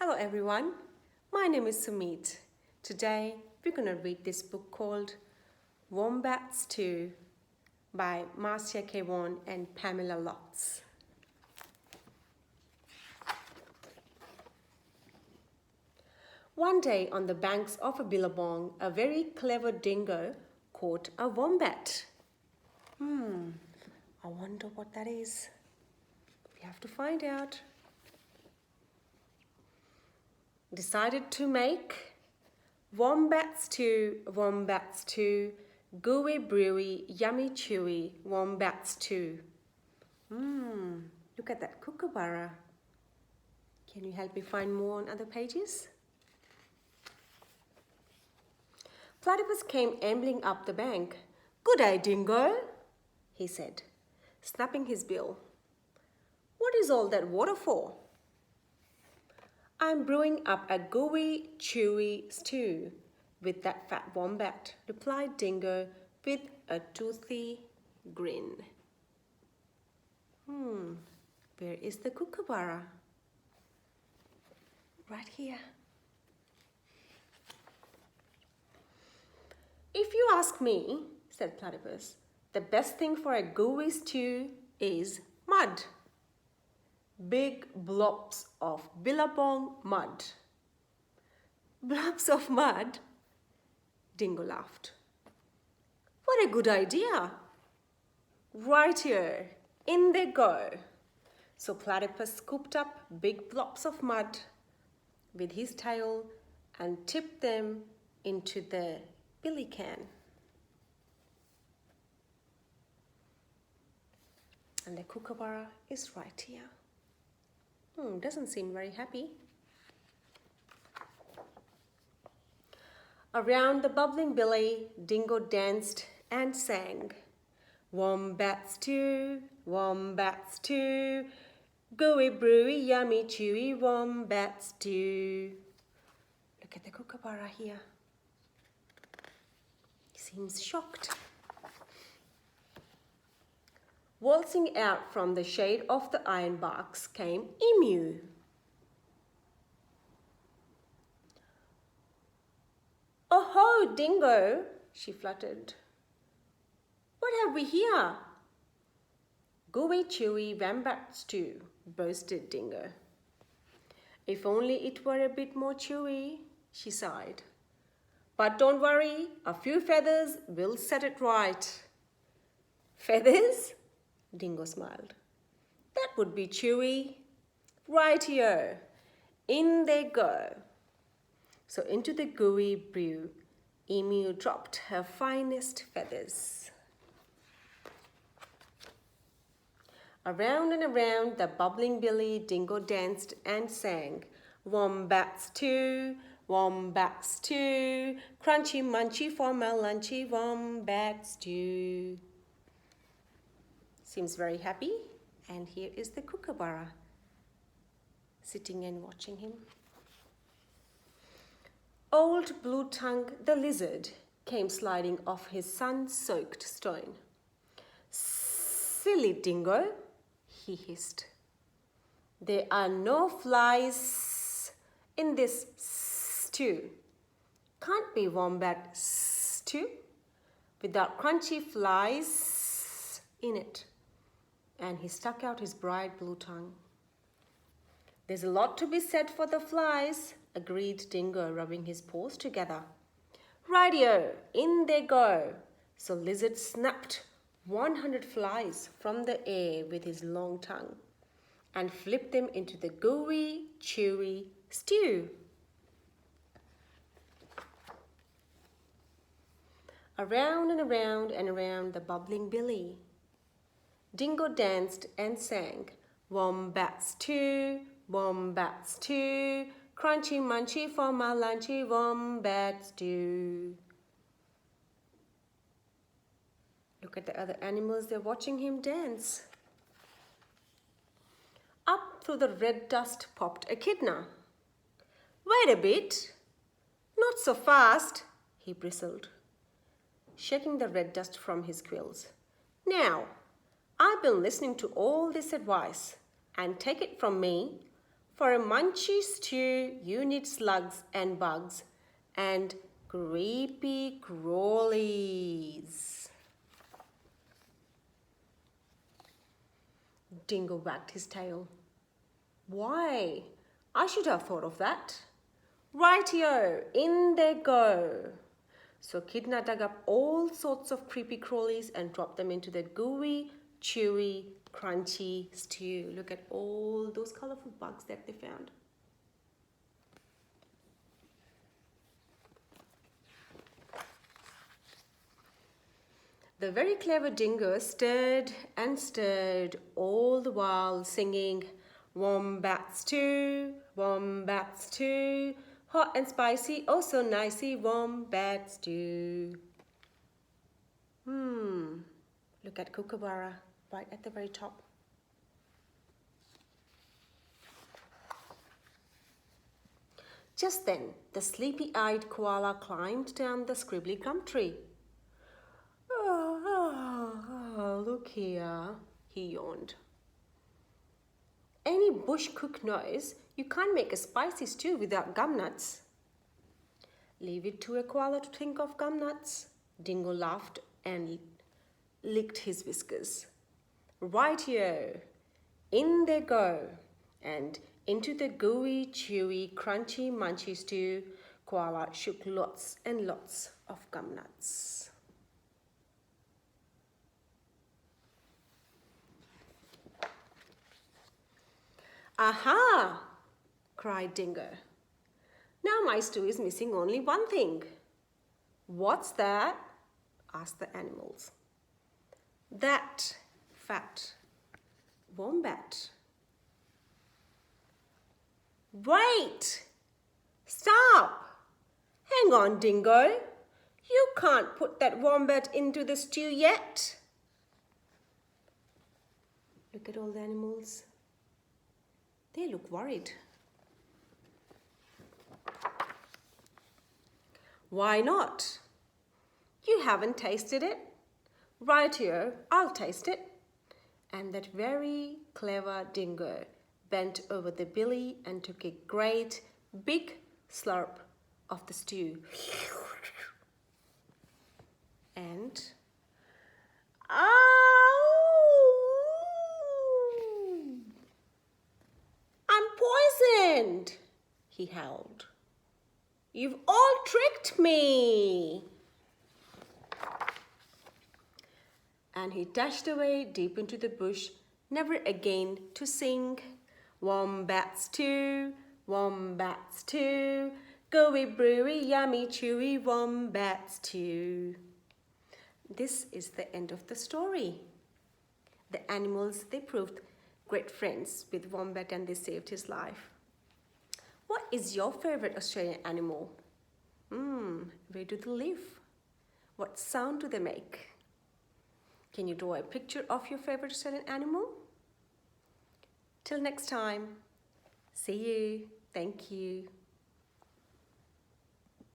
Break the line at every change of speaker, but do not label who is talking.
Hello everyone, my name is Sumit. Today we're going to read this book called Wombat Stew by Marcia Vaughan and Pamela Lofts. One day on the banks of a billabong, a very clever dingo caught a wombat. I wonder what that is. We have to find out. Decided to make wombat stew, gooey brewy, yummy chewy wombat stew. Look at that kookaburra. Can you help me find more on other pages? Platypus came ambling up the bank. "Good day, Dingo," he said, snapping his bill. "What is all that water for?" "I'm brewing up a gooey, chewy stew with that fat wombat," replied Dingo with a toothy grin. Where is the kookaburra? Right here. "If you ask me," said Platypus, "the best thing for a gooey stew is mud. Big blobs of billabong mud." "Blobs of mud?" Dingo laughed. "What a good idea! Right here, in they go." So Platypus scooped up big blobs of mud with his tail and tipped them into the billy can. And the kookaburra is right here. Doesn't seem very happy. Around the bubbling billy, Dingo danced and sang. "Wombat stew, gooey brewy, yummy chewy wombat stew." Look at the kookaburra here. He seems shocked. Waltzing out from the shade of the ironbarks came Emu. "Oh ho, Dingo," she fluttered. "What have we here?" "Gooey chewy wombat stew," boasted Dingo. "If only it were a bit more chewy," she sighed. "But don't worry, a few feathers will set it right." "Feathers?" Dingo smiled. "That would be chewy. Right here. In they go." So into the gooey brew, Emu dropped her finest feathers. Around and around the bubbling billy, Dingo danced and sang. "Wombat stew, crunchy munchy for my lunchy wombat stew." Seems very happy. And here is the kookaburra sitting and watching him. Old Blue Tongue the lizard came sliding off his sun-soaked stone. "Silly Dingo," he hissed. "There are no flies in this stew. Can't be wombat stew without crunchy flies in it." And he stuck out his bright blue tongue. "There's a lot to be said for the flies," agreed Dingo, rubbing his paws together. "Radio, in they go." So Lizard snapped 100 flies from the air with his long tongue and flipped them into the gooey, chewy stew. Around and around and around the bubbling billy, Dingo danced and sang. "Wombat stew, crunchy munchy for my lunchy wombat stew." Look at the other animals, they're watching him dance. Up through the red dust popped Echidna. "Wait a bit, not so fast," he bristled, shaking the red dust from his quills. "Now, I've been listening to all this advice, and take it from me, For a munchy stew, you need slugs and bugs and creepy crawlies. Dingo wagged his tail. Why, I should have thought of that. Rightio, in they go. So Kidna dug up all sorts of creepy crawlies and dropped them into the gooey, chewy, crunchy stew. Look at all those colorful bugs that they found. The very clever dingo stirred and stirred all the while singing, Wombat Stew, Wombat Stew, hot and spicy, oh so nicey, Wombat Stew. Look at Kookaburra right at the very top. Just then, the sleepy-eyed koala climbed down the scribbly gum tree. Look here, he yawned. Any bush cook knows you can't make a spicy stew without gum nuts. Leave it to a koala to think of gum nuts. Dingo laughed and licked his whiskers. Rightio, in they go, and into the gooey, chewy, crunchy, munchy stew, koala shook lots and lots of gum nuts. Aha! Cried Dingo. Now my stew is missing only one thing. What's that? Asked the animals. That fat wombat. Wait! Stop! Hang on, Dingo. You can't put that wombat into the stew yet. Look at all the animals. They look worried. Why not? You haven't tasted it. Rightio, I'll taste it. And that very clever dingo bent over the billy and took a great big slurp of the stew. And I'm poisoned, he howled. You've all tricked me. And he dashed away deep into the bush, never again to sing. Wombat stew, wombat stew, gooey brewy, yummy chewy, wombat stew. This is the end of the story. The animals, they proved great friends with Wombat and they saved his life. What is your favorite Australian animal? Where do they live? What sound do they make? Can you draw a picture of your favorite Australian animal? Till next time. See you. Thank you.